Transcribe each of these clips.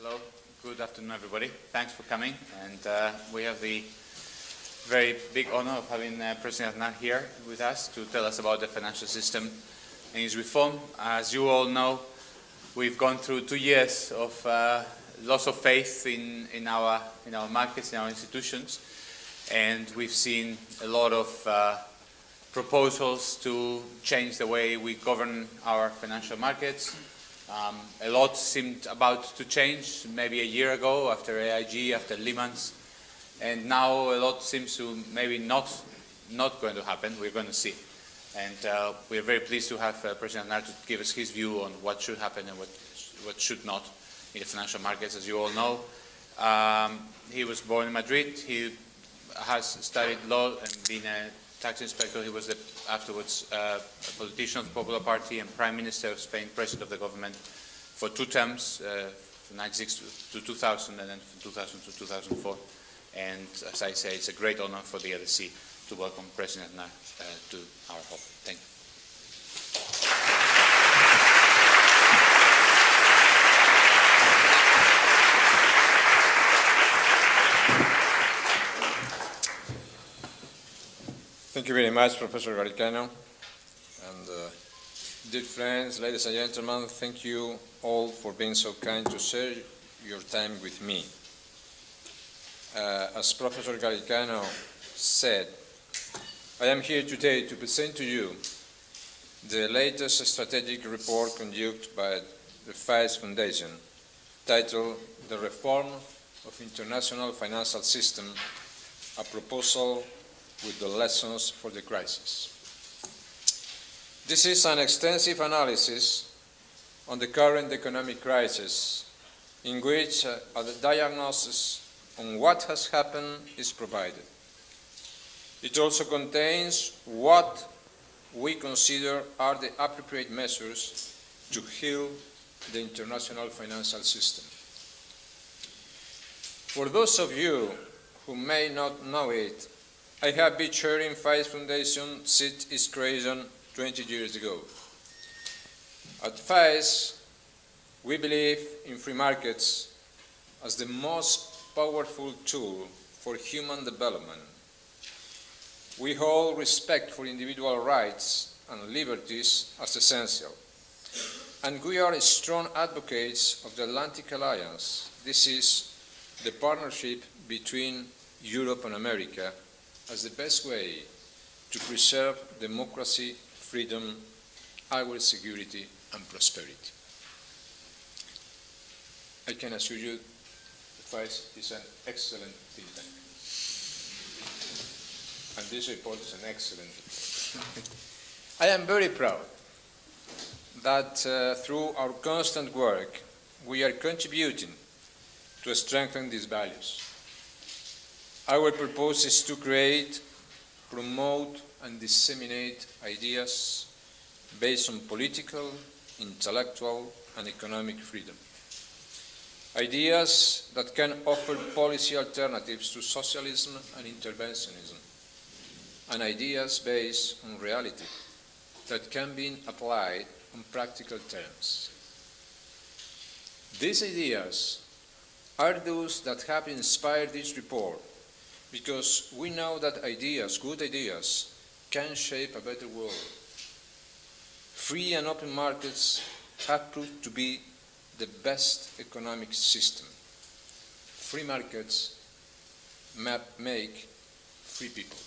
Hello, good afternoon everybody. Thanks for coming, and we have the very big honor of having President Aznar here with us to tell us about the financial system and its reform. As you all know, we've gone through 2 years of loss of faith in our markets, in our institutions, and we've seen a lot of proposals to change the way we govern our financial markets. A lot seemed about to change maybe a year ago after AIG, after Lehman's, and now a lot seems to maybe not going to happen. We're going to see. And we're very pleased to have President Aznar to give us his view on what should happen and what should not in the financial markets. As you all know, he was born in Madrid. He has studied law and been a tax inspector. He was afterwards a politician of the Popular Party and Prime Minister of Spain, President of the government for 2 terms, from 1996 to 2000 and then from 2000 to 2004. And as I say, it's a great honor for the LSE to welcome President Aznar to our hall. Thank you. Thank you very much, Professor Garicano. And dear friends, ladies and gentlemen, thank you all for being so kind to share your time with me. As Professor Garicano said, I am here today to present to you the latest strategic report conducted by the FICE Foundation, titled The Reform of International Financial System, a Proposal with the Lessons for the Crisis. This is an extensive analysis on the current economic crisis, in which a diagnosis on what has happened is provided. It also contains what we consider are the appropriate measures to heal the international financial system. For those of you who may not know it, I have been chairing FICE Foundation since its creation 20 years ago. At FICE, we believe in free markets as the most powerful tool for human development. We hold respect for individual rights and liberties as essential. And we are strong advocates of the Atlantic Alliance. This is the partnership between Europe and America as the best way to preserve democracy, freedom, our security, and prosperity. I can assure you that FICE is an excellent think tank. And this report is an excellent report. I am very proud that through our constant work, we are contributing to strengthen these values. Our purpose is to create, promote, and disseminate ideas based on political, intellectual, and economic freedom. Ideas that can offer policy alternatives to socialism and interventionism, and ideas based on reality that can be applied on practical terms. These ideas are those that have inspired this report, because we know that ideas, good ideas, can shape a better world. Free and open markets have proved to be the best economic system. Free markets make free people.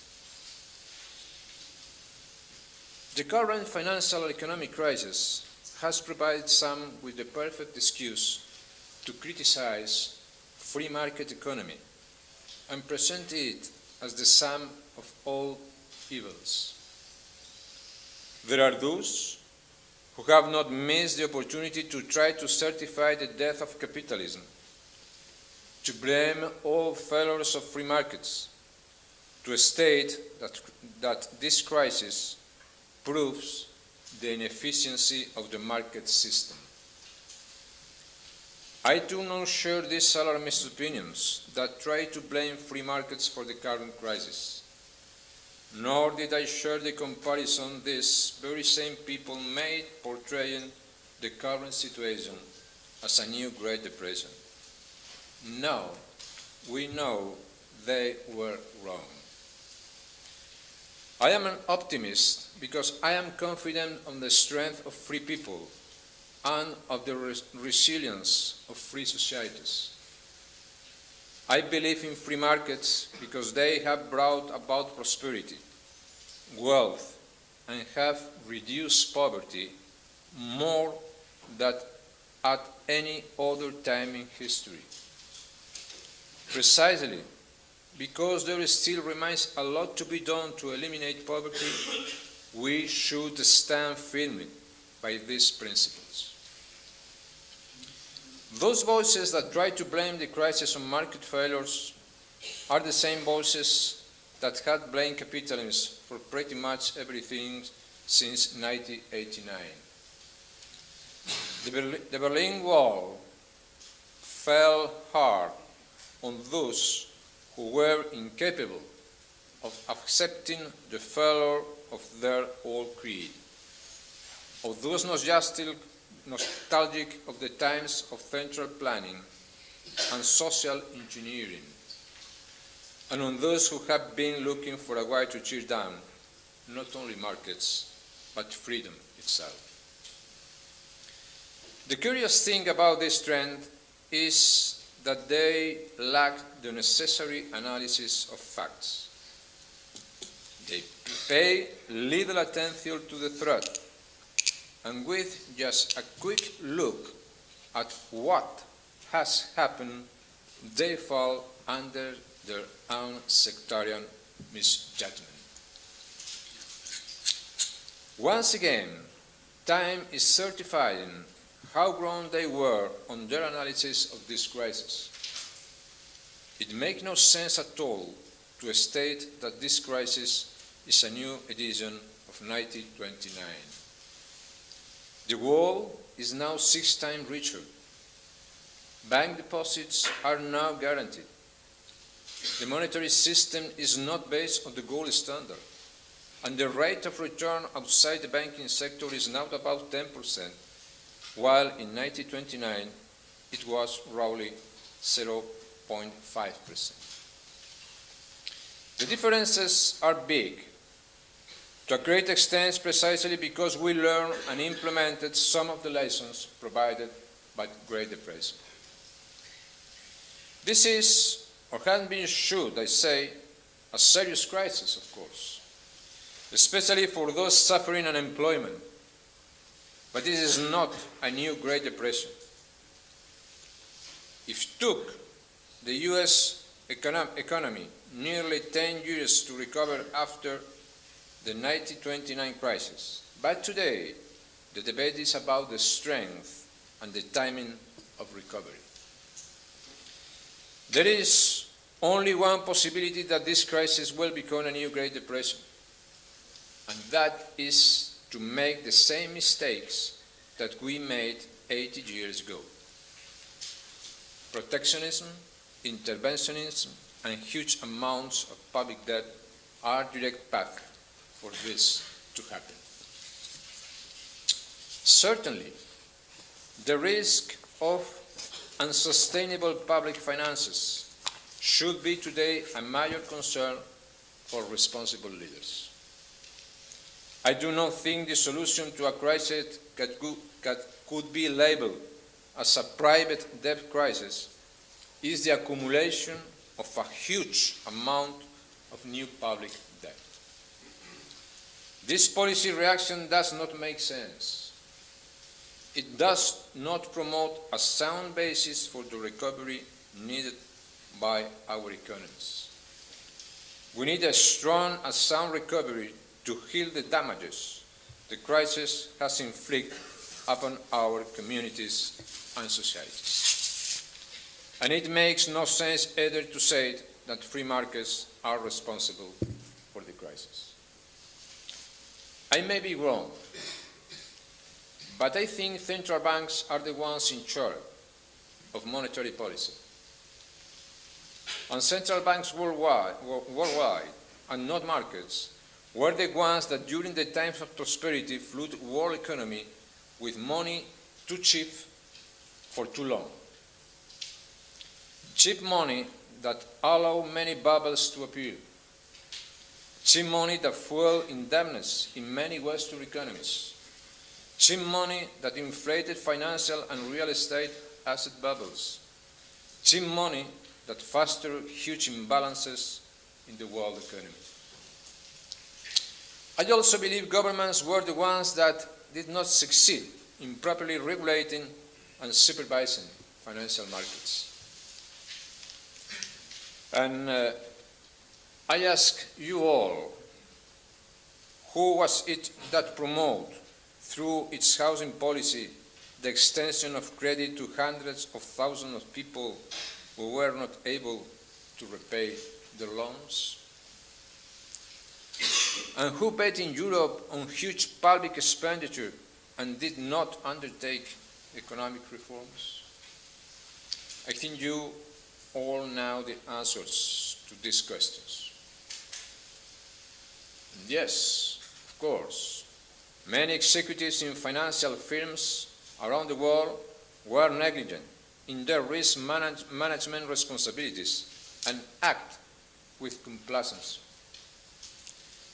The current financial and economic crisis has provided some with the perfect excuse to criticize free market economy and present it as the sum of all evils. There are those who have not missed the opportunity to try to certify the death of capitalism, to blame all failures of free markets, to state that this crisis proves the inefficiency of the market system. I do not share these alarmist opinions that try to blame free markets for the current crisis. Nor did I share the comparison these very same people made portraying the current situation as a new Great Depression. No, we know they were wrong. I am an optimist because I am confident on the strength of free people and of the resilience of free societies. I believe in free markets because they have brought about prosperity, wealth, and have reduced poverty more than at any other time in history. Precisely because there still remains a lot to be done to eliminate poverty, we should stand firmly by these principles. Those voices that try to blame the crisis on market failures are the same voices that had blamed capitalism for pretty much everything since 1989. The Berlin Wall fell hard on those who were incapable of accepting the failure of their old creed, of those not just still nostalgic of the times of central planning and social engineering, and on those who have been looking for a way to tear down not only markets, but freedom itself. The curious thing about this trend is that they lack the necessary analysis of facts. They pay little attention to the threat, and with just a quick look at what has happened, they fall under their own sectarian misjudgment. Once again, time is certifying how wrong they were on their analysis of this crisis. It makes no sense at all to state that this crisis is a new edition of 1929. The world is now 6 times richer. Bank deposits are now guaranteed. The monetary system is not based on the gold standard, and the rate of return outside the banking sector is now about 10%, while in 1929 it was roughly 0.5%. The differences are big, to a great extent precisely because we learned and implemented some of the lessons provided by the Great Depression. This is, or has been, should I say, a serious crisis, of course, especially for those suffering unemployment. But this is not a new Great Depression. It took the US economy nearly 10 years to recover after the 1929 crisis. But today, the debate is about the strength and the timing of recovery. There is only one possibility that this crisis will become a new Great Depression, and that is to make the same mistakes that we made 80 years ago. Protectionism, interventionism, and huge amounts of public debt are direct paths for this to happen. Certainly, the risk of unsustainable public finances should be today a major concern for responsible leaders. I do not think the solution to a crisis that could be labeled as a private debt crisis is the accumulation of a huge amount of new public debt. This policy reaction does not make sense. It does not promote a sound basis for the recovery needed by our economies. We need a strong and sound recovery to heal the damages the crisis has inflicted upon our communities and societies. And it makes no sense either to say that free markets are responsible for the crisis. I may be wrong, but I think central banks are the ones in charge of monetary policy. And central banks worldwide, and not markets, were the ones that during the times of prosperity flooded the world economy with money too cheap for too long. cheap money that allow many bubbles to appear, cheap money that fuel indebtedness in many Western economies, cheap money that inflated financial and real estate asset bubbles, cheap money that fostered huge imbalances in the world economy. I also believe governments were the ones that did not succeed in properly regulating and supervising financial markets. And I ask you all, who was it that promoted, through its housing policy, the extension of credit to hundreds of thousands of people who were not able to repay their loans? And who bet in Europe on huge public expenditure and did not undertake economic reforms? I think you all know the answers to these questions. And yes, of course, many executives in financial firms around the world were negligent in their risk management responsibilities and act with complacency.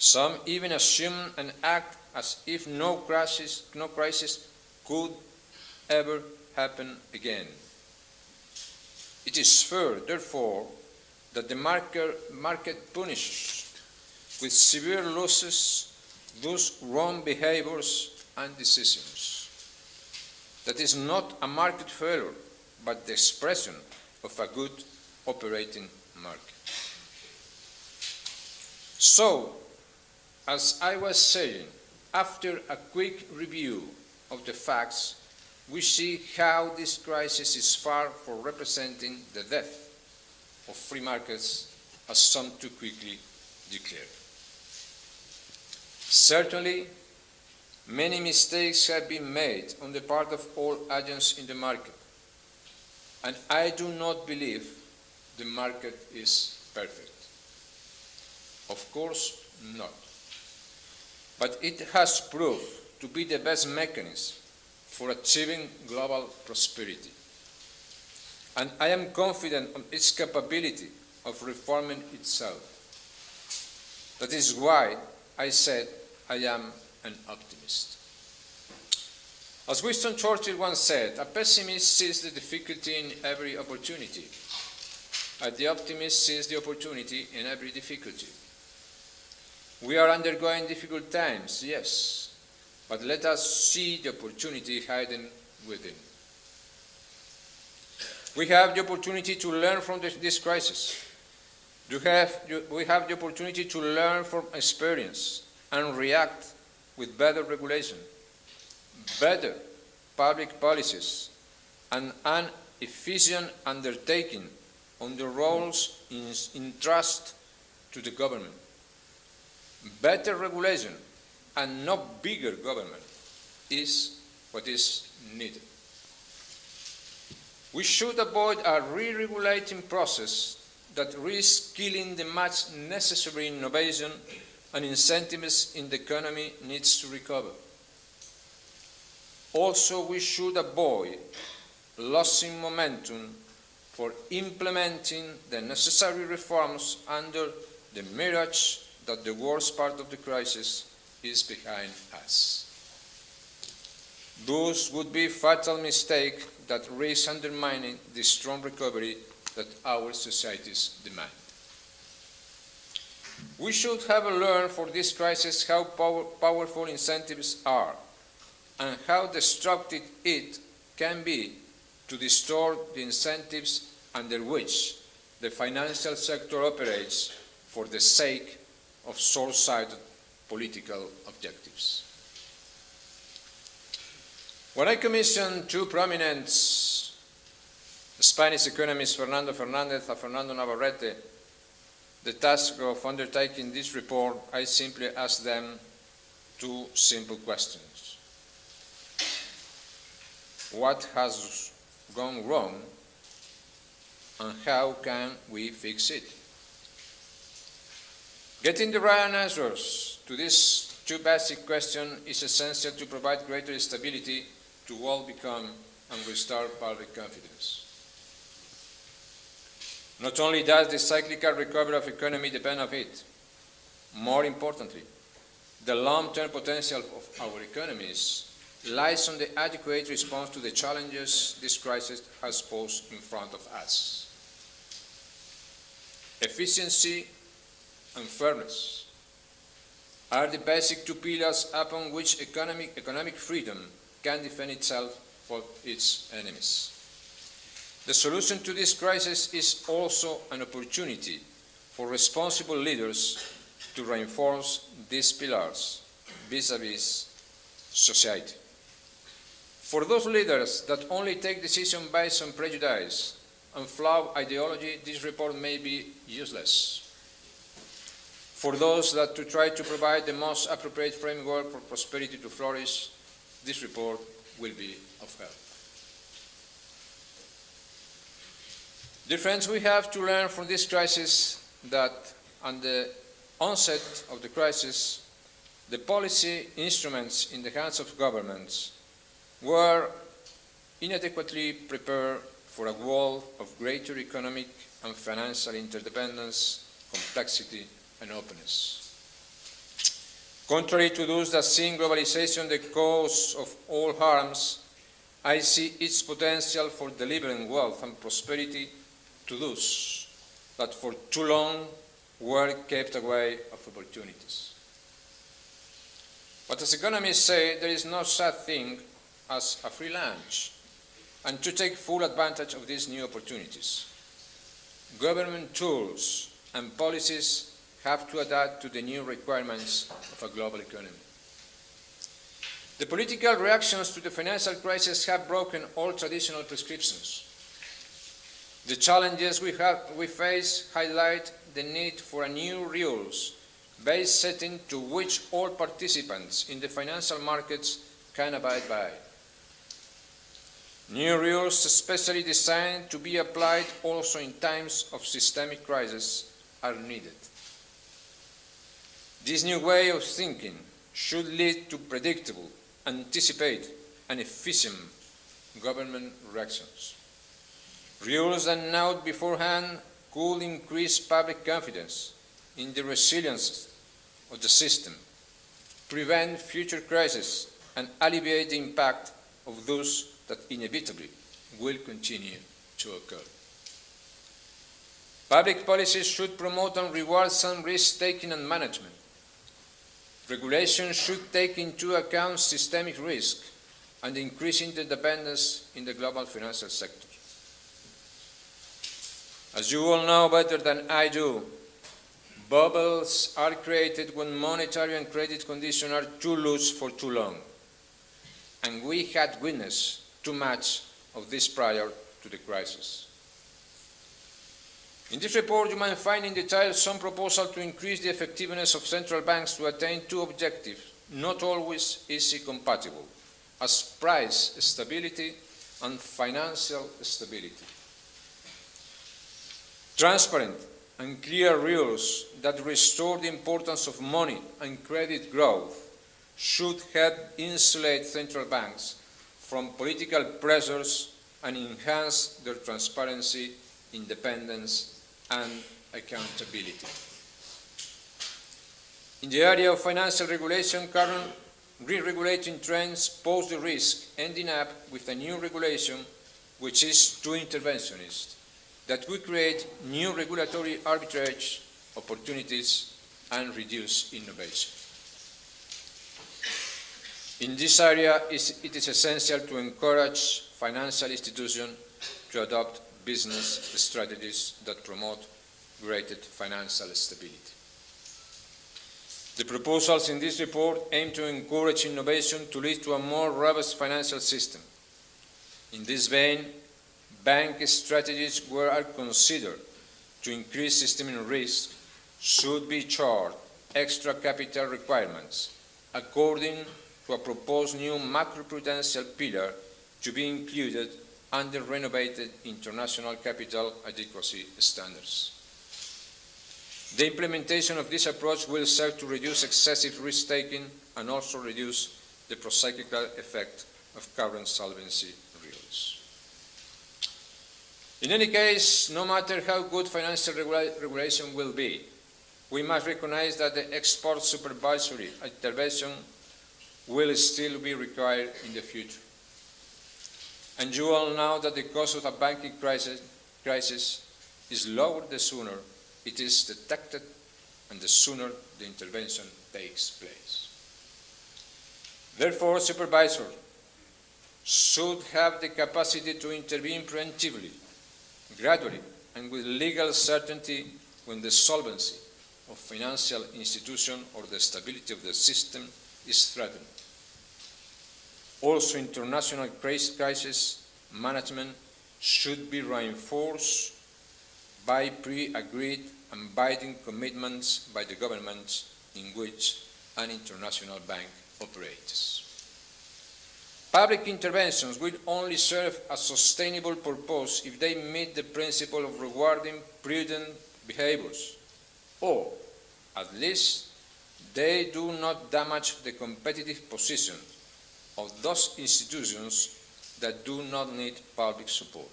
Some even assume and act as if no crisis could ever happen again. It is fair, therefore, that the market punishes with severe losses those wrong behaviors and decisions. That is not a market failure, but the expression of a good operating market. So, as I was saying, after a quick review of the facts, we see how this crisis is far from representing the death of free markets, as some too quickly declare. Certainly, many mistakes have been made on the part of all agents in the market, and I do not believe the market is perfect. Of course not. But it has proved to be the best mechanism for achieving global prosperity. And I am confident of its capability of reforming itself. That is why I said I am an optimist. As Winston Churchill once said, a pessimist sees the difficulty in every opportunity, and the optimist sees the opportunity in every difficulty. We are undergoing difficult times, yes, but let us see the opportunity hidden within. We have the opportunity to learn from this crisis. We have the opportunity to learn from experience and react with better regulation, better public policies, and an efficient undertaking on the roles in trust to the government. Better regulation and not bigger government is what is needed. We should avoid a re-regulating process that risks killing the much necessary innovation and incentives in the economy needs to recover. Also, we should avoid losing momentum for implementing the necessary reforms under the mirage that the worst part of the crisis is behind us. Those would be fatal mistakes that risk undermining the strong recovery that our societies demand. We should have learned for this crisis how powerful incentives are and how destructive it can be to distort the incentives under which the financial sector operates for the sake of short-sighted political objectives. When I commissioned two prominent Spanish economists, Fernando Fernández and Fernando Navarrete, the task of undertaking this report, I simply asked them two simple questions. What has gone wrong, and how can we fix it? Getting the right answers to these two basic questions is essential to provide greater stability to all become and restore public confidence. Not only does the cyclical recovery of the economy depend on it, more importantly, the long-term potential of our economies lies on the adequate response to the challenges this crisis has posed in front of us. Efficiency and fairness are the basic two pillars upon which economic freedom can defend itself from its enemies. The solution to this crisis is also an opportunity for responsible leaders to reinforce these pillars vis-à-vis society. For those leaders that only take decisions based on prejudice and flawed ideology, this report may be useless. For those that to try to provide the most appropriate framework for prosperity to flourish, this report will be of help. Dear friends, we have to learn from this crisis that at the onset of the crisis, the policy instruments in the hands of governments were inadequately prepared for a world of greater economic and financial interdependence, complexity, and openness. Contrary to those that see in globalization the cause of all harms, I see its potential for delivering wealth and prosperity to those that for too long were kept away of opportunities. But as economists say, there is no such thing as a free lunch, and to take full advantage of these new opportunities, government tools and policies have to adapt to the new requirements of a global economy. The political reactions to the financial crisis have broken all traditional prescriptions. The challenges we face highlight the need for a new rules-based setting to which all participants in the financial markets can abide by. New rules especially designed to be applied also in times of systemic crisis are needed. This new way of thinking should lead to predictable, anticipated, and efficient government reactions. Rules that known beforehand could increase public confidence in the resilience of the system, prevent future crises, and alleviate the impact of those that inevitably will continue to occur. Public policies should promote and reward some risk-taking and management. Regulation should take into account systemic risk and increasing the dependence in the global financial sector. As you all know better than I do, bubbles are created when monetary and credit conditions are too loose for too long. And we had witnessed too much of this prior to the crisis. In this report, you might find in detail some proposals to increase the effectiveness of central banks to attain two objectives, not always easily compatible, as price stability and financial stability. Transparent and clear rules that restore the importance of money and credit growth should help insulate central banks from political pressures and enhance their transparency, independence, and accountability. In the area of financial regulation, current re-regulating trends pose the risk ending up with a new regulation which is too interventionist, that will create new regulatory arbitrage opportunities and reduce innovation. In this area, it is essential to encourage financial institutions to adopt business strategies that promote greater financial stability. The proposals in this report aim to encourage innovation to lead to a more robust financial system. In this vein, bank strategies where are considered to increase systemic risk should be charged extra capital requirements according to a proposed new macroprudential pillar to be included under renovated international capital adequacy standards. The implementation of this approach will serve to reduce excessive risk-taking and also reduce the procyclical effect of current solvency rules. In any case, no matter how good financial regulation will be, we must recognize that the export supervisory intervention will still be required in the future. And you all know that the cost of a banking crisis is lower the sooner it is detected and the sooner the intervention takes place. Therefore, supervisors should have the capacity to intervene preemptively, gradually, and with legal certainty when the solvency of financial institution or the stability of the system is threatened. Also, international crisis management should be reinforced by pre-agreed and binding commitments by the governments in which an international bank operates. Public interventions will only serve a sustainable purpose if they meet the principle of rewarding prudent behaviors, or at least they do not damage the competitive position of those institutions that do not need public support.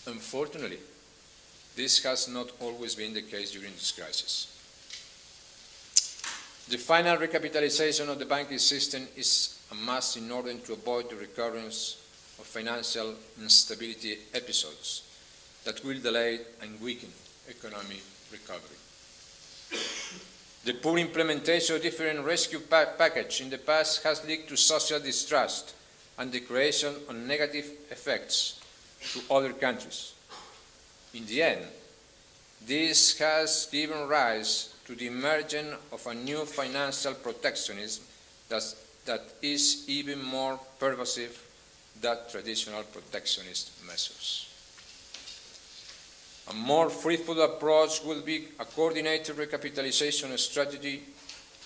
Unfortunately, this has not always been the case during this crisis. The final recapitalization of the banking system is a must in order to avoid the recurrence of financial instability episodes that will delay and weaken economic recovery. The poor implementation of different rescue packages in the past has led to social distrust and the creation of negative effects to other countries. In the end, this has given rise to the emergence of a new financial protectionism that is even more pervasive than traditional protectionist measures. A more fruitful approach will be a coordinated recapitalization strategy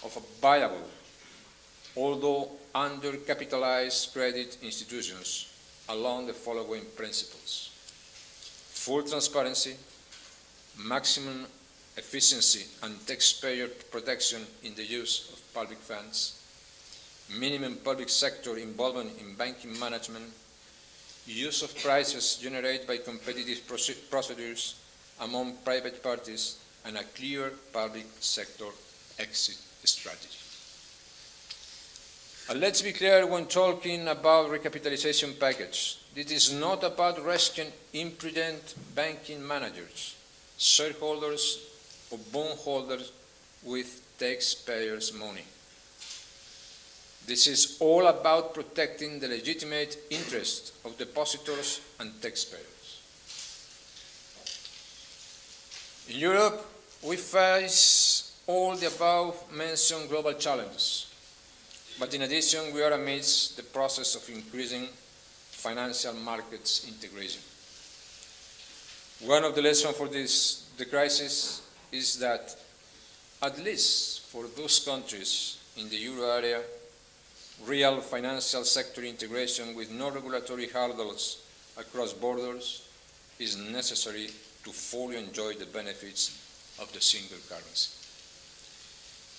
of a viable, although undercapitalized credit institutions along the following principles: full transparency, maximum efficiency and taxpayer protection in the use of public funds, minimum public sector involvement in banking management, use of prices generated by competitive procedures among private parties, and a clear public sector exit strategy. And let's be clear when talking about recapitalization package. This is not about rescuing imprudent banking managers, shareholders, or bondholders with taxpayers' money. This is all about protecting the legitimate interests of depositors and taxpayers. In Europe, we face all the above-mentioned global challenges, but in addition, we are amidst the process of increasing financial markets integration. One of the lessons for the crisis is that, at least for those countries in the euro area, real financial sector integration with no regulatory hurdles across borders is necessary to fully enjoy the benefits of the single currency.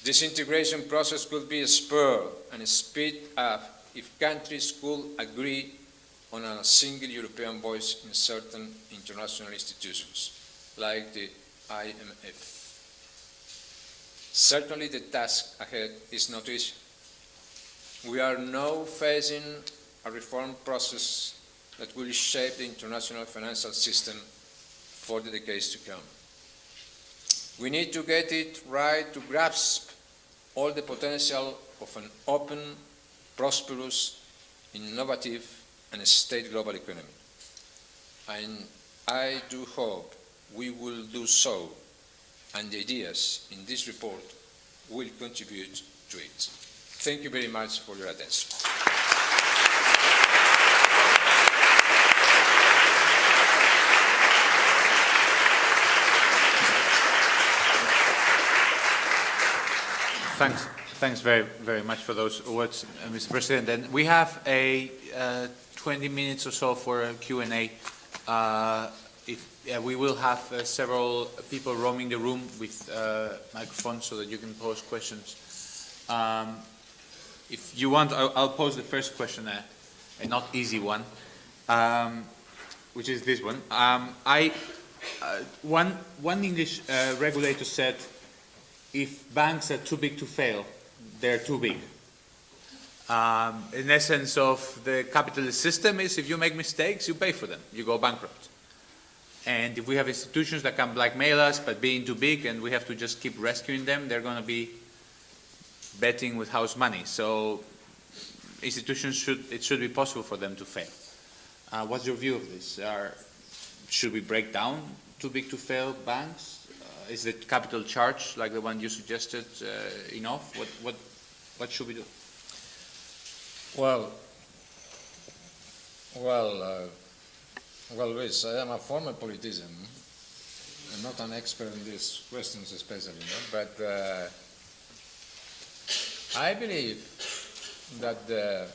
This integration process could be spurred and speed up if countries could agree on a single European voice in certain international institutions, like the IMF. Certainly the task ahead is not easy. We are now facing a reform process that will shape the international financial system for the decades to come. We need to get it right to grasp all the potential of an open, prosperous, innovative, and state global economy. And I do hope we will do so, and the ideas in this report will contribute to it. Thank you very much for your attention. Thanks very, very much for those words, Mr. President. And we have a 20 minutes or so for a Q&A. We will have several people roaming the room with microphones so that you can pose questions. If you want, I'll pose the first question, a not easy one. which is this one. One English regulator said, if banks are too big to fail, they're too big. In essence of the capitalist system is, if you make mistakes, you pay for them. You go bankrupt. And if we have institutions that can blackmail us, but being too big, and we have to just keep rescuing them, they're going to be betting with house money. So institutions should be possible for them to fail. What's your view of this? Should we break down too big to fail banks? Is the capital charge, like the one you suggested, enough? What should we do? Well, Luis, I am a former politician. I'm not an expert in these questions especially, but I believe that the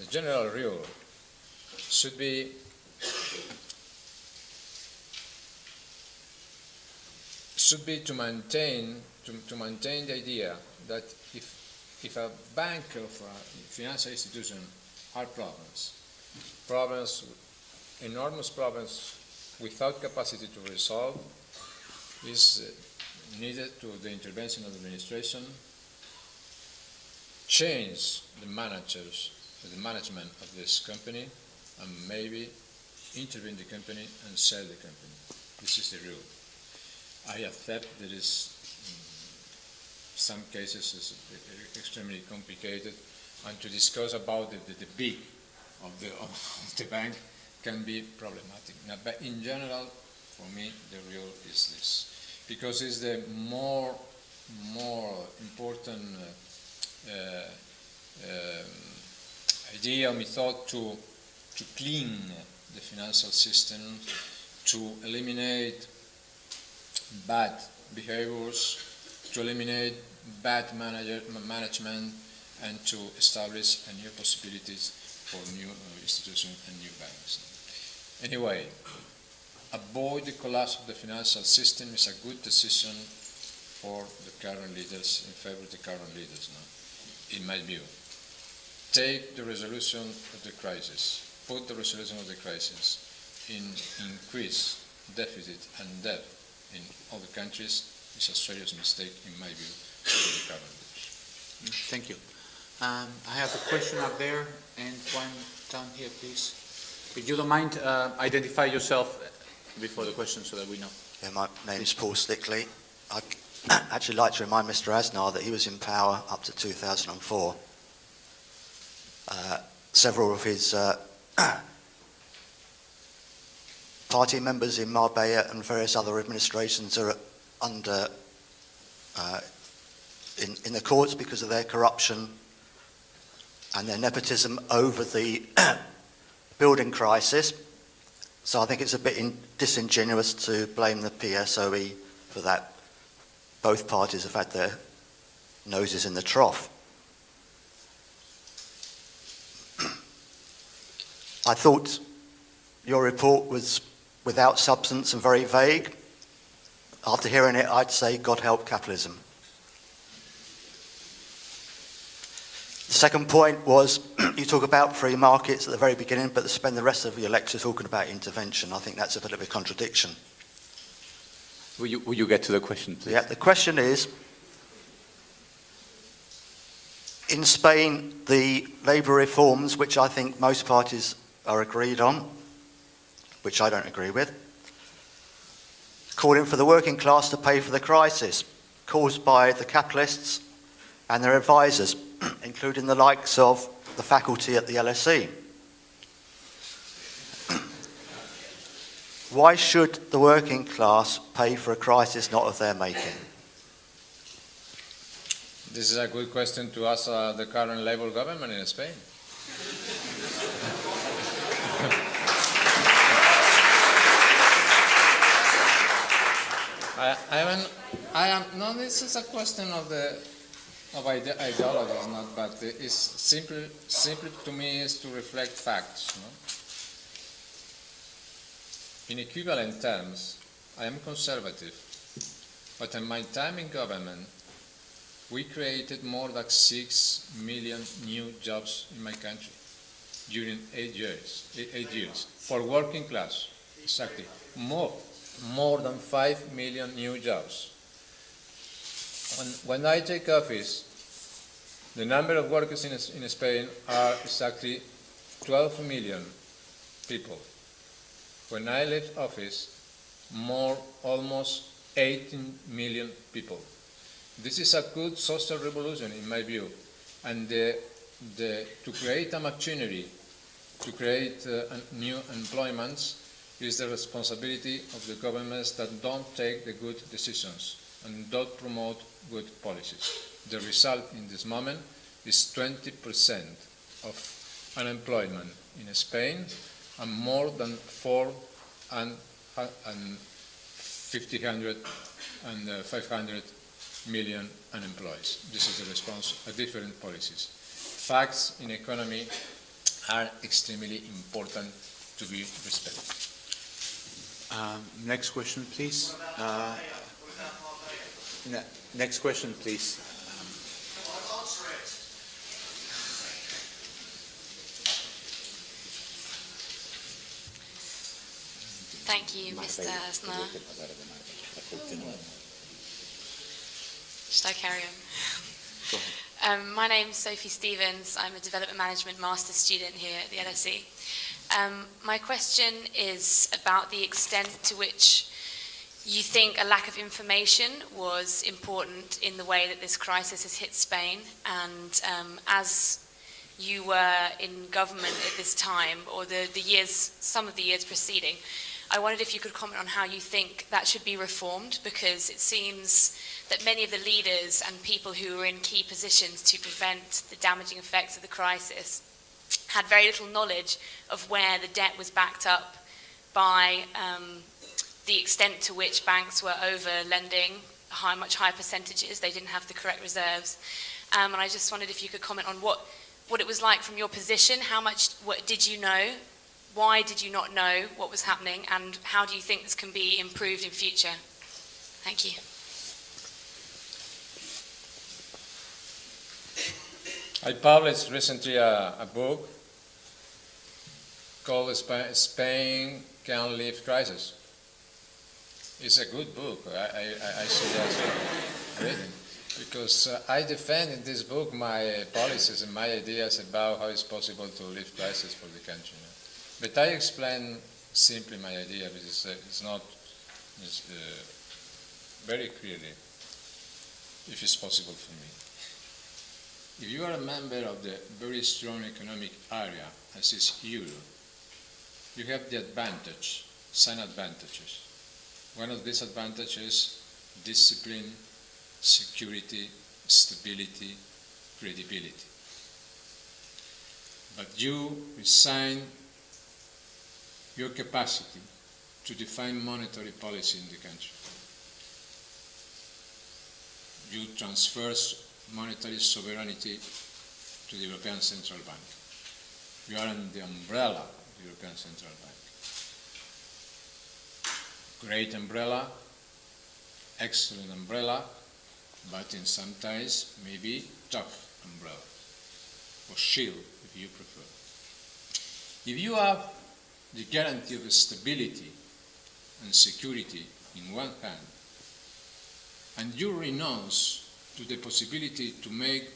general rule should be to maintain the idea that if a bank or a financial institution are enormous problems without capacity to resolve, is needed to the intervention of the administration, change the management of this company, and maybe intervene the company and sell the company. This is the rule. I accept there is some cases is extremely complicated, and to discuss about the big of the bank can be problematic. Now, but in general, for me, the rule is this, because it's the more important idea, method to clean the financial system, to eliminate bad behaviors, to eliminate bad management, and to establish new possibilities for new institutions and new banks. Anyway, avoid the collapse of the financial system is a good decision for the current leaders, in favor of the current leaders, in my view. Take the resolution of the crisis, put the resolution of the crisis in increased deficit and debt in other countries is a serious mistake, in my view, for the current leaders. Thank you. I have a question up there and one down here, please. If you don't mind, identify yourself before the question so that we know. Yeah, my name is Paul Stickley. I'd actually like to remind Mr. Aznar that he was in power up to 2004. Several of his party members in Marbella and various other administrations are under in the courts because of their corruption and their nepotism over the building crisis. So I think it's a bit disingenuous to blame the PSOE for that. Both parties have had their noses in the trough. I thought your report was without substance and very vague. After hearing it, I'd say, God help capitalism. The second point was, you talk about free markets at the very beginning, but spend the rest of your lecture talking about intervention. I think that's a bit of a contradiction. Will you get to the question, please? Yeah, the question is, in Spain, the labour reforms, which I think most parties are agreed on, which I don't agree with, calling for the working class to pay for the crisis caused by the capitalists and their advisors, including the likes of the faculty at the LSE. Why should the working class pay for a crisis not of their making? This is a good question to ask the current Labour government in Spain. No, this is a question of ideologies, not, but it's simply to me is to reflect facts. No? In equivalent terms, I am conservative, but in my time in government, we created more than 6 million new jobs in my country. during 8 years. 8 years. For working class, exactly. More than 5 million new jobs. When I take office, the number of workers in Spain are exactly 12 million people. When I left office, almost 18 million people. This is a good social revolution in my view, and to create a machinery, to create new employments, is the responsibility of the governments that don't take the good decisions and don't promote good policies. The result in this moment is 20% of unemployment in Spain and more than 500 million unemployed. This is the response of different policies. Facts in economy are extremely important to be respected. Next question, please. Next question, please. Thank you, Mr. Aznar. Should I carry on? My name is Sophie Stevens. I'm a Development Management Master's student here at the LSE. My question is about the extent to which you think a lack of information was important in the way that this crisis has hit Spain, and as you were in government at this time, or some of the years preceding, I wondered if you could comment on how you think that should be reformed, because it seems that many of the leaders and people who were in key positions to prevent the damaging effects of the crisis had very little knowledge of where the debt was backed up by the extent to which banks were over-lending much higher percentages. They didn't have the correct reserves. And I just wondered if you could comment on what it was like from your position. What did you know? Why did you not know what was happening? And how do you think this can be improved in future? Thank you. I published recently a book called Spain Can Leave Crisis. It's a good book. I suggest reading, because I defend in this book my policies and my ideas about how it's possible to leave crisis for the country. But I explain simply my idea, because it's not very clearly, if it's possible for me. If you are a member of the very strong economic area, as is Euro, you have the advantage, some advantages. One of these advantages, discipline, security, stability, credibility. But you resign your capacity to define monetary policy in the country. You transfer monetary sovereignty to the European Central Bank. You are under the umbrella of the European Central Bank. Great umbrella, excellent umbrella, but in some times maybe tough umbrella, or shield if you prefer. If you have the guarantee of stability and security in one hand, and you renounce to the possibility to make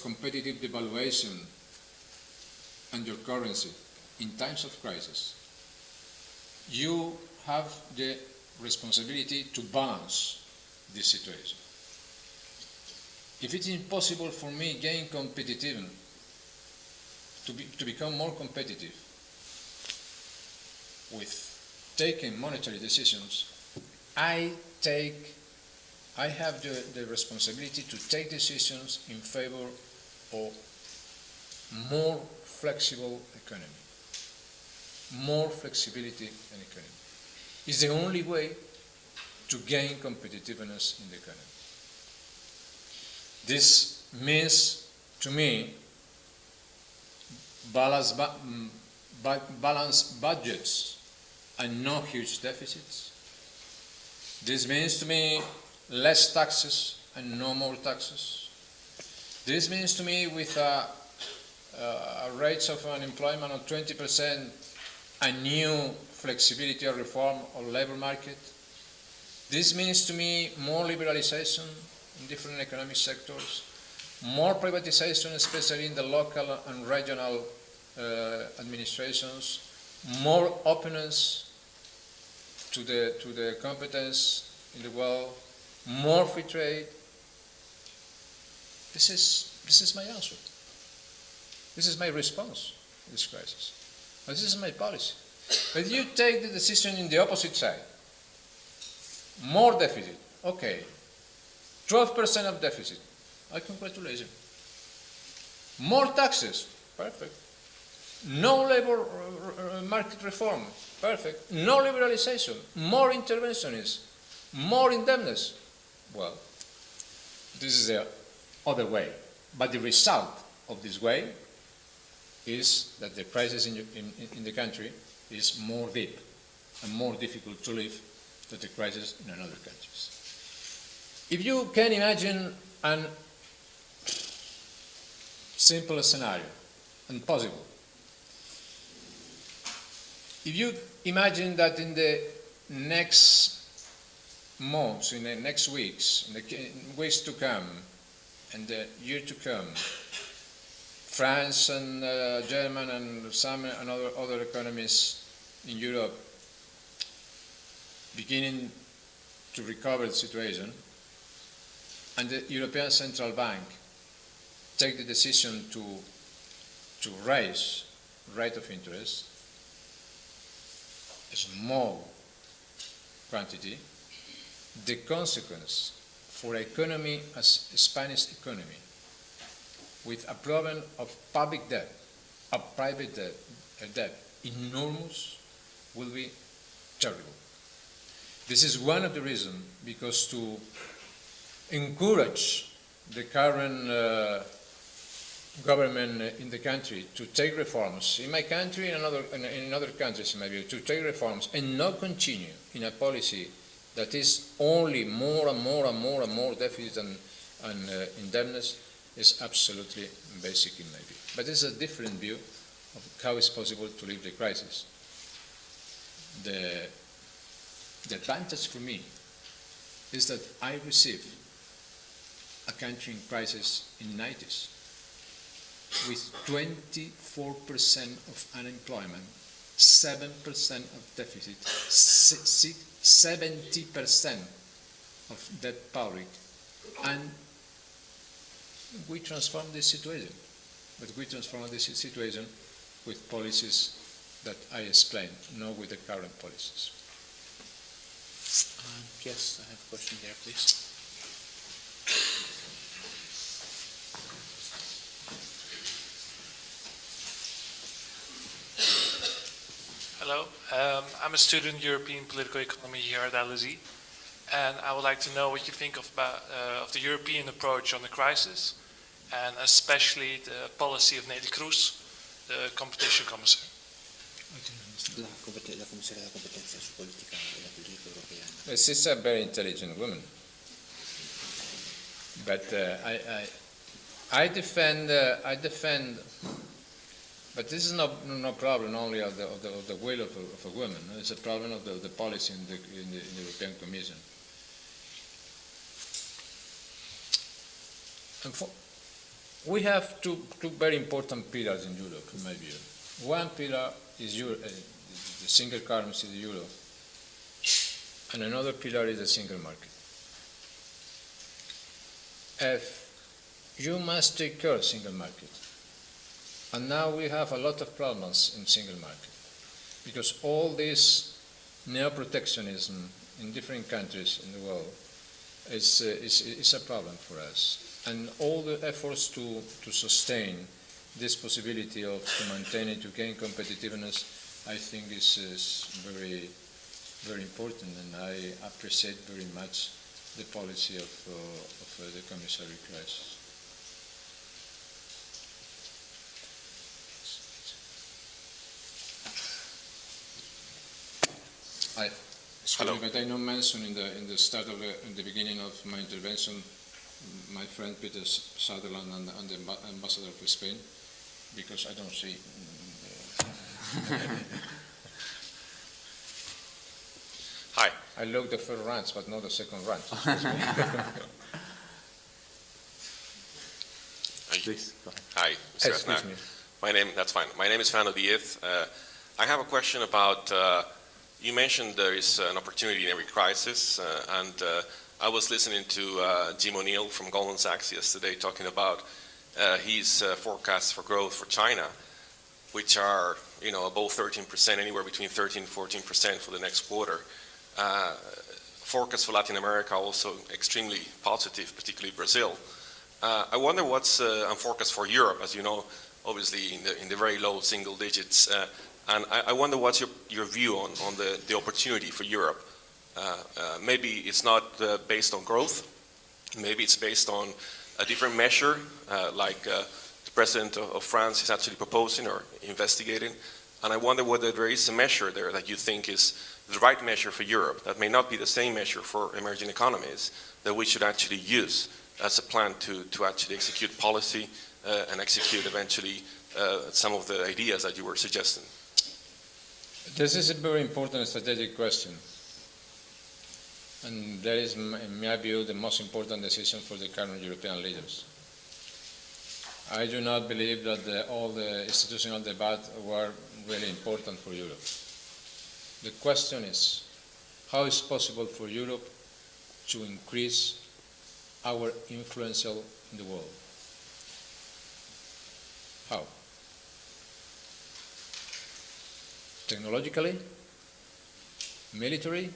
competitive devaluation and your currency in times of crisis, you have the responsibility to balance this situation. If it's impossible for me gain competitive, to become more competitive with taking monetary decisions, I have the responsibility to take decisions in favor of more flexible economy, more flexibility in economy. It's the only way to gain competitiveness in the economy. This means, to me, balanced budgets and no huge deficits. This means to me less taxes and no more taxes. This means to me with a rates of unemployment of 20%, a new flexibility or reform of labor market. This means to me more liberalization in different economic sectors, more privatization, especially in the local and regional administrations, more openness to the competence in the world, more free trade. This is my answer. This is my response to this crisis. But this is my policy. But you take the decision in the opposite side. More deficit. Okay. 12% of deficit. I congratulate you. More taxes. Perfect. No labor market reform. Perfect. No liberalization. More interventionism. More indebtedness. Well, this is the other way. But the result of this way is that the crisis in the country is more deep and more difficult to live than the crisis in other countries. If you can imagine a simple scenario, and possible, if you imagine that in the next months, in the next weeks, in the weeks to come, and the year to come, France and Germany and some and other economies in Europe beginning to recover the situation, and the European Central Bank take the decision to raise rate of interest, a small quantity, the consequence for economy as Spanish economy, with a problem of public debt, of private debt, enormous, will be terrible. This is one of the reasons, because to encourage the current government in the country to take reforms, in my country and in other countries in my view, to take reforms and not continue in a policy that is only more and more and more and more deficit and indebtedness, is absolutely basic in my view. But this is a different view of how it's possible to leave the crisis. The advantage for me is that I received a country in crisis in the 90s with 24% of unemployment, 7% of deficit, 70% of debt public, and we transformed this situation. But we transformed this situation with policies that I explained, not with the current policies. Yes, I have a question there, please. Hello, I'm a student in European political economy here at LSE, and I would like to know what you think of the European approach on the crisis, and especially the policy of Nelly Cruz, the competition commissar. She's a very intelligent woman, but I defend. But this is no problem only of the will of a woman. It's a problem of the policy in the European Commission. And we have two very important pillars in Europe, in my view. One pillar is the single currency, the euro, and another pillar is the single market. If you must take care of single market, and now we have a lot of problems in single market, because all this neo-protectionism in different countries in the world is a problem for us. And all the efforts to sustain this possibility of to maintain it, to gain competitiveness, I think is very, very important, and I appreciate very much the policy of the Commissary Crisis. Hello. But I not mention in the start of in the beginning of my intervention, my friend Peter Sutherland and the ambassador of Spain, because I don't see. Hi. I looked the first ranch, but not the second ranch. Please, go ahead. Hi, Mr. Excuse Aznar. me. That's fine. My name is Fernando Diaz. I have a question about, you mentioned there is an opportunity in every crisis, and I was listening to Jim O'Neill from Goldman Sachs yesterday talking about his forecasts for growth for China, which are, above 13%, anywhere between 13 and 14% for the next quarter. Forecasts for Latin America also extremely positive, particularly Brazil. I wonder what's on forecast for Europe, as you know, obviously in the very low single digits. And I wonder what's your view on the opportunity for Europe. Maybe it's not based on growth. Maybe it's based on a different measure, like the President of France is actually proposing or investigating. And I wonder whether there is a measure there that you think is the right measure for Europe, that may not be the same measure for emerging economies, that we should actually use as a plan to actually execute policy and execute eventually some of the ideas that you were suggesting. This is a very important strategic question. And that is, in my view, the most important decision for the current European leaders. I do not believe that all the institutional debate were really important for Europe. The question is, how is it possible for Europe to increase our influence in the world? How? Technologically, military,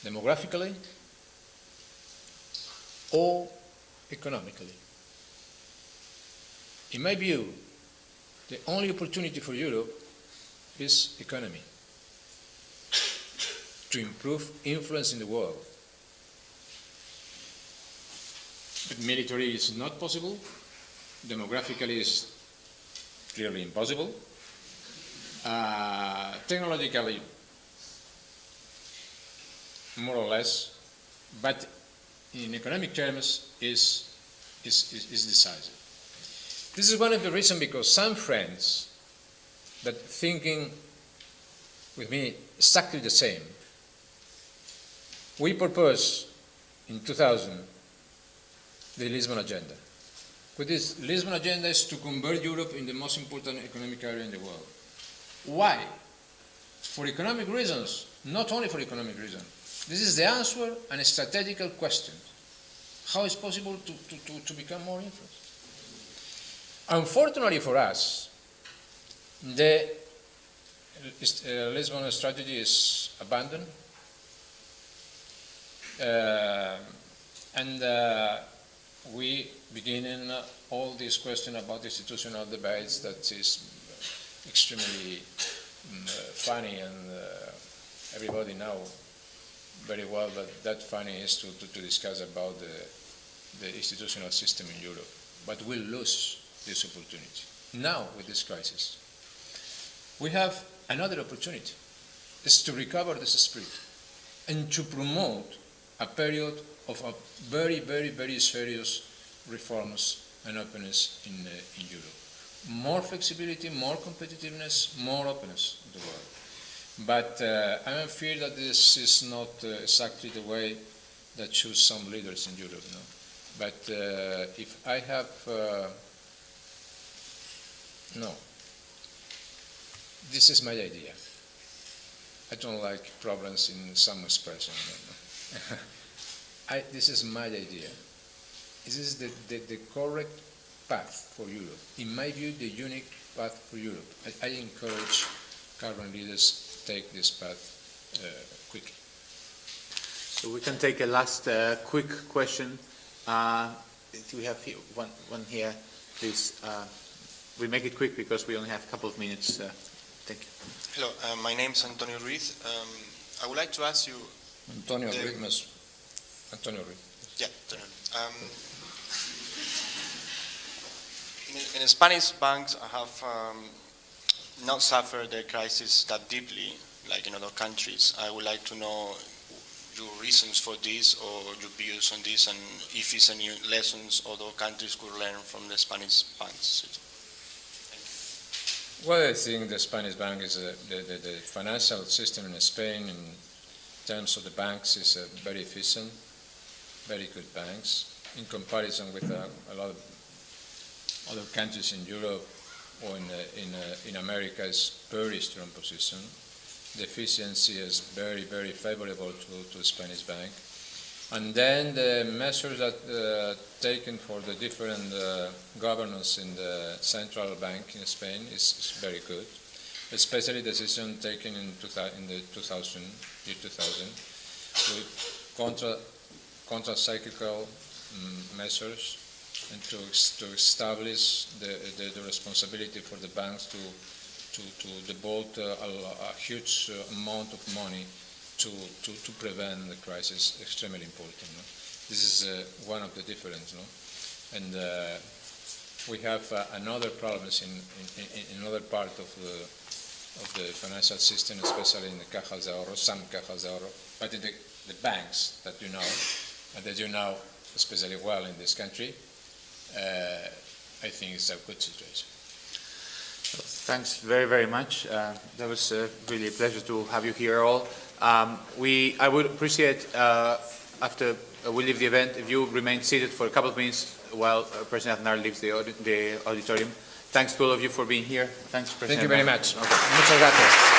demographically, or economically? In my view, the only opportunity for Europe is economy, to improve influence in the world. But military is not possible, demographically is clearly impossible, technologically more or less, but in economic terms is decisive. This is one of the reasons because some friends that thinking with me exactly the same, we proposed in 2000 the Lisbon Agenda. With this Lisbon Agenda is to convert Europe in the most important economic area in the world. Why? For economic reasons, not only for economic reasons. This is the answer and a strategical question. How is it possible to become more influential? Unfortunately for us, the Lisbon strategy is abandoned, and we begin in all this question about institutional debates that is extremely funny, and everybody knows very well that funny is to discuss about the institutional system in Europe. But we'll lose this opportunity. Now, with this crisis, we have another opportunity, is to recover this spirit and to promote a period of a very, very, very serious reforms and openness in Europe. More flexibility, more competitiveness, more openness in the world. But I am afraid that this is not exactly the way that choose some leaders in Europe. No? But if I have no, this is my idea. I don't like problems in some expression. This is my idea. This is the correct path for Europe. In my view, the unique path for Europe. I encourage current leaders to take this path quickly. So we can take a last quick question. We have here, one here, please. We make it quick because we only have a couple of minutes. Thank you. Hello, my name is Antonio Ruiz. I would like to ask you... Antonio Ruiz. Antonio Ruiz. Yeah, Antonio. In Spanish banks have not suffered the crisis that deeply, like in other countries. I would like to know your reasons for this or your views on this, and if it's any lessons other countries could learn from the Spanish banks. Well, I think the Spanish bank is the financial system in Spain in terms of the banks is very efficient, very good banks in comparison with a lot of other countries in Europe or in America. Is very strong position. The efficiency is very, very favorable to the Spanish bank. And then the measures that taken for the different governance in the central bank in Spain is very good, especially the decision taken in the 2000 with contra-cyclical measures and to establish the responsibility for the banks to devote a huge amount of money to prevent the crisis. Extremely important. No? This is one of the differences. No? And we have another problems in another part of the financial system, especially in the cajas de ahorro, some cajas de ahorro, but in the banks that you know, and that you know especially well in this country, I think it's a good situation. Thanks very, very much. That was really a pleasure to have you here all. I would appreciate, after we leave the event, if you remain seated for a couple of minutes while President Aznar leaves the auditorium. Thanks to all of you for being here. Thanks, President. Thank you very much. Okay. Muchas gracias.